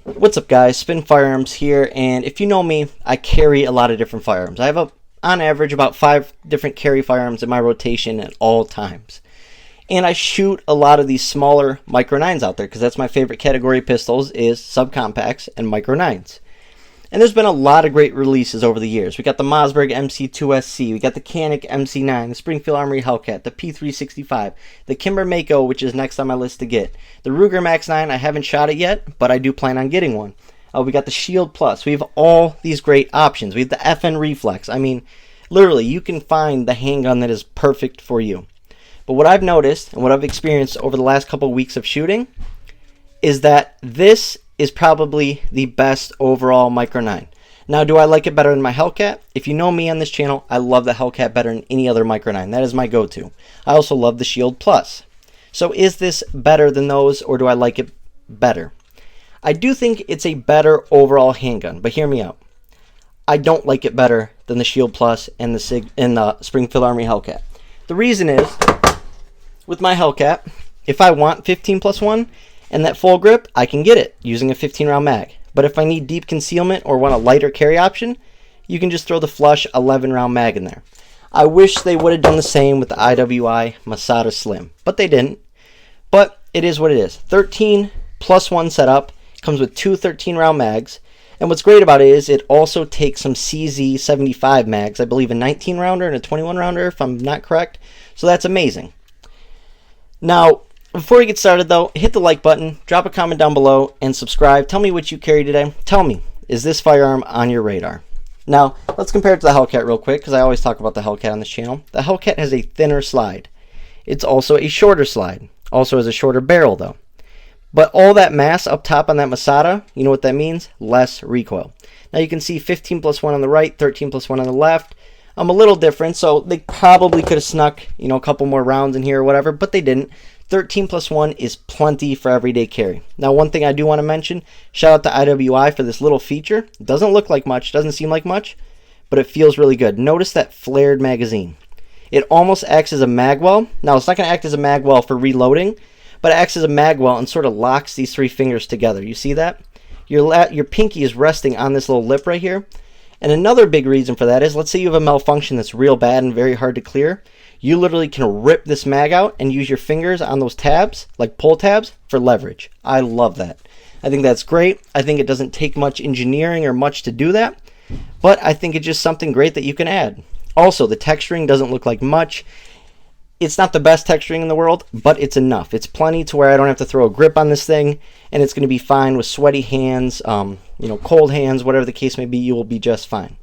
What's up guys, Spin Firearms here, and if you know me, I carry a lot of different firearms. I have on average about 5 different carry firearms in my rotation at all times. And I shoot a lot of these smaller micro 9s out there because that's my favorite category of pistols is subcompacts and micro 9s. And there's been a lot of great releases over the years. We got the Mossberg MC2SC, we got the Canik MC9, the Springfield Armory Hellcat, the P365, the Kimber Mako, which is next on my list to get. The Ruger Max 9, I haven't shot it yet, but I do plan on getting one. We got the Shield Plus. We have all these great options. We have the FN Reflex. I mean, literally, you can find the handgun that is perfect for you. But what I've noticed and what I've experienced over the last couple of weeks of shooting is that this is probably the best overall micro 9. Now, do I like it better than my Hellcat? If you know me on this channel, I love the Hellcat better than any other micro 9. That is my go-to. I also love the Shield Plus. So is this better than those, or do I like it better? I do think it's a better overall handgun, but hear me out. I don't like it better than the Shield Plus and the Springfield Armory Hellcat. The reason is, with my Hellcat, if I want 15+1 and that full grip, I can get it using a 15-round mag. But if I need deep concealment or want a lighter carry option, you can just throw the flush 11-round mag in there. I wish they would have done the same with the IWI Masada Slim, but they didn't. But it is what it is. 13+1 setup, comes with two 13-round mags. And what's great about it is it also takes some CZ75 mags, I believe a 19-rounder and a 21-rounder if I'm not correct. So that's amazing. Now, before we get started though, hit the like button, drop a comment down below, and subscribe. Tell me what you carry today. Tell me, is this firearm on your radar? Now, let's compare it to the Hellcat real quick, because I always talk about the Hellcat on this channel. The Hellcat has a thinner slide. It's also a shorter slide. Also has a shorter barrel though. But all that mass up top on that Masada, you know what that means? Less recoil. Now you can see 15+1 on the right, 13+1 on the left. A little different, so they probably could have snuck, a couple more rounds in here or whatever, but they didn't. 13+1 is plenty for everyday carry. Now, one thing I do want to mention, shout out to IWI for this little feature. It doesn't look like much, doesn't seem like much, but it feels really good. Notice that flared magazine. It almost acts as a magwell. Now, it's not going to act as a magwell for reloading, but it acts as a magwell and sort of locks these 3 fingers together. You see that? Your pinky is resting on this little lip right here. And another big reason for that is, let's say you have a malfunction that's real bad and very hard to clear. You literally can rip this mag out and use your fingers on those tabs, like pull tabs, for leverage. I love that. I think that's great. I think it doesn't take much engineering or much to do that, but I think it's just something great that you can add. Also, the texturing doesn't look like much. It's not the best texturing in the world, but it's enough. It's plenty to where I don't have to throw a grip on this thing, and it's going to be fine with sweaty hands, cold hands, whatever the case may be, you will be just fine.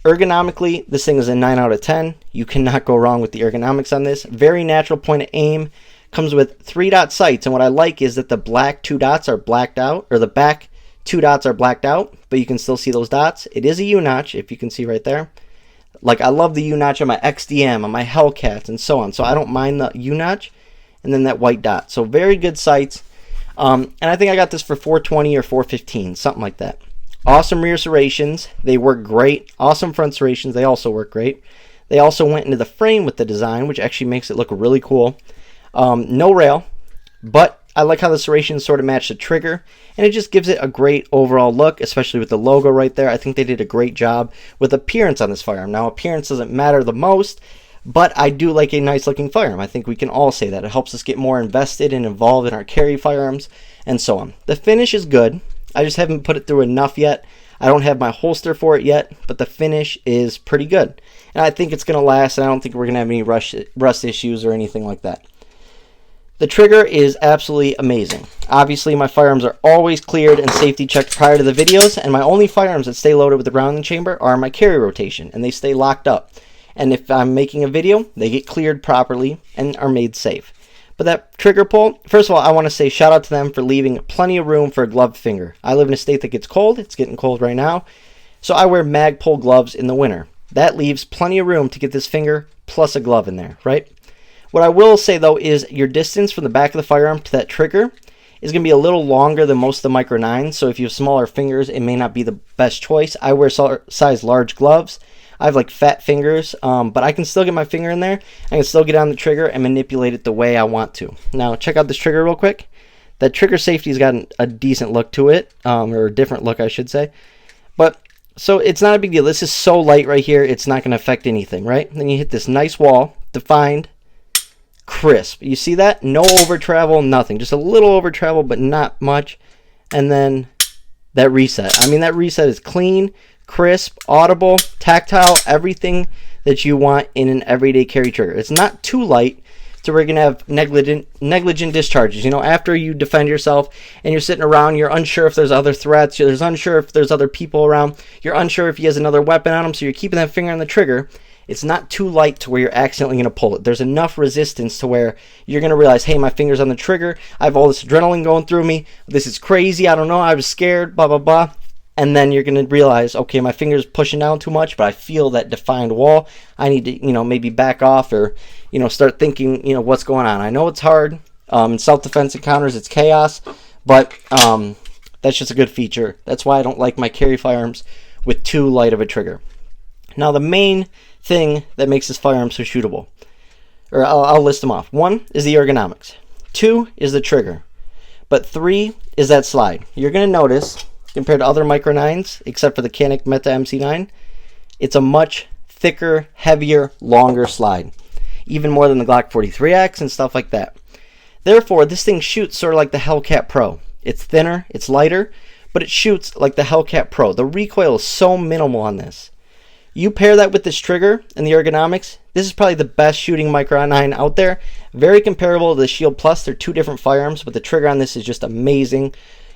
Ergonomically, this thing is a 9 out of 10. You cannot go wrong with the ergonomics on this. Very natural point of aim. Comes with 3-dot sights, and what I like is that the black 2 dots are blacked out, or the back 2 dots are blacked out, but you can still see those dots. It is a U-notch, if you can see right there. Like, I love the U-notch on my XDM, on my Hellcats, and so on. So I don't mind the U-notch, and then that white dot. So very good sights. And I think I got this for $420 or $415, something like that. Awesome rear serrations. They work great. Awesome front serrations. They also work great. They also went into the frame with the design, which actually makes it look really cool. No rail, but I like how the serrations sort of match the trigger, and it just gives it a great overall look, especially with the logo right there. I think they did a great job with appearance on this firearm. Now, appearance doesn't matter the most, but I do like a nice looking firearm. I think we can all say that. It helps us get more invested and involved in our carry firearms and so on. The finish is good. I just haven't put it through enough yet. I don't have my holster for it yet, but the finish is pretty good. And I think it's going to last, and I don't think we're going to have any rust issues or anything like that. The trigger is absolutely amazing. Obviously, my firearms are always cleared and safety checked prior to the videos, and my only firearms that stay loaded with the round in the chamber are my carry rotation, and they stay locked up. And if I'm making a video, they get cleared properly and are made safe. But that trigger pull, first of all, I want to say shout out to them for leaving plenty of room for a gloved finger. I live in a state that gets cold. It's getting cold right now. So I wear mag pull gloves in the winter. That leaves plenty of room to get this finger plus a glove in there, right? What I will say though is your distance from the back of the firearm to that trigger is going to be a little longer than most of the micro 9s. So if you have smaller fingers, it may not be the best choice. I wear size large gloves. I have like fat fingers, but I can still get my finger in there. I can still get on the trigger and manipulate it the way I want to. Now check out this trigger real quick. That trigger safety's got a decent look to it, or a different look, I should say. But so it's not a big deal. This is so light right here, it's not going to affect anything, right? Then you hit this nice wall, defined, crisp. You see that? No over travel, nothing. Just a little over travel, but not much. And then that reset. I mean, that reset is clean, crisp, audible, tactile, everything that you want in an everyday carry trigger. It's not too light, so we're going to have negligent discharges. You know, after you defend yourself and you're sitting around, you're unsure if there's other threats, you're unsure if there's other people around, you're unsure if he has another weapon on him, so you're keeping that finger on the trigger. It's not too light to where you're accidentally going to pull it. There's enough resistance to where you're going to realize, hey, my finger's on the trigger, I have all this adrenaline going through me, this is crazy, I don't know, I was scared, blah, blah, blah. And then you're going to realize, okay, my finger's pushing down too much, but I feel that defined wall. I need to, you know, maybe back off or, you know, start thinking, you know, what's going on. I know it's hard. In self-defense encounters, it's chaos, but that's just a good feature. That's why I don't like my carry firearms with too light of a trigger. Now, the main thing that makes this firearm so shootable, or I'll list them off. 1 is the ergonomics. 2 is the trigger. But 3 is that slide. You're going to notice, compared to other Micro 9s, except for the Canik Meta MC9, it's a much thicker, heavier, longer slide. Even more than the Glock 43X and stuff like that. Therefore, this thing shoots sort of like the Hellcat Pro. It's thinner, it's lighter, but it shoots like the Hellcat Pro. The recoil is so minimal on this. You pair that with this trigger and the ergonomics, this is probably the best shooting Micro 9 out there. Very comparable to the Shield Plus. They're two different firearms, but the trigger on this is just amazing.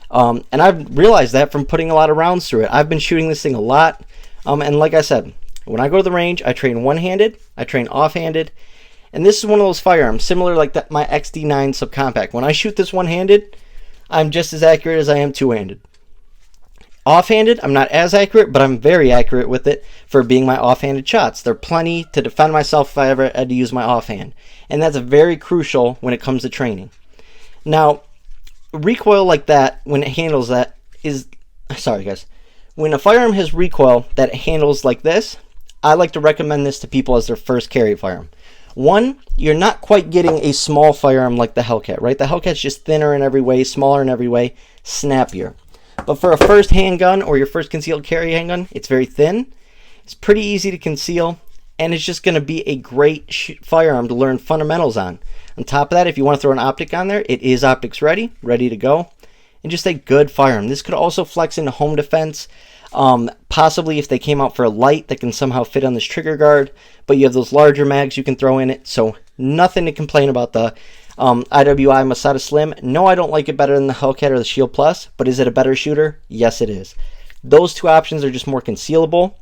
And I've realized that from putting a lot of rounds through it. I've been shooting this thing a lot. And like I said, when I go to the range, I train one-handed, I train off-handed. And this is one of those firearms, similar like that, my XD9 subcompact. When I shoot this one-handed, I'm just as accurate as I am two-handed. Off-handed, I'm not as accurate, but I'm very accurate with it for being my off-handed shots. There are plenty to defend myself if I ever had to use my offhand. And that's very crucial when it comes to training. Now, recoil like that, when it handles that, is... Sorry, guys. When a firearm has recoil that handles like this, I like to recommend this to people as their first carry firearm. 1, you're not quite getting a small firearm like the Hellcat, right? The Hellcat's just thinner in every way, smaller in every way, snappier. But for a first handgun or your first concealed carry handgun, it's very thin, it's pretty easy to conceal, and it's just going to be a great firearm to learn fundamentals on. On top of that, if you want to throw an optic on there, it is optics ready to go, and just a good firearm. This could also flex into home defense, possibly if they came out for a light that can somehow fit on this trigger guard, but you have those larger mags you can throw in it, so nothing to complain about the IWI Masada Slim. No, I don't like it better than the Hellcat or the Shield Plus, but is it a better shooter? Yes, it is. Those two options are just more concealable,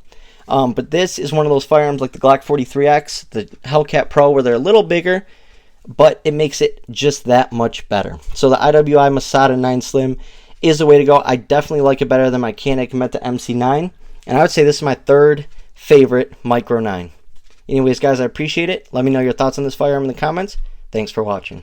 but this is one of those firearms like the Glock 43X, the Hellcat Pro, where they're a little bigger, but it makes it just that much better. So the IWI Masada 9 Slim is the way to go. I definitely like it better than my Canik Meta MC9, and I would say this is my third favorite Micro 9. Anyways, guys, I appreciate it. Let me know your thoughts on this firearm in the comments. Thanks for watching.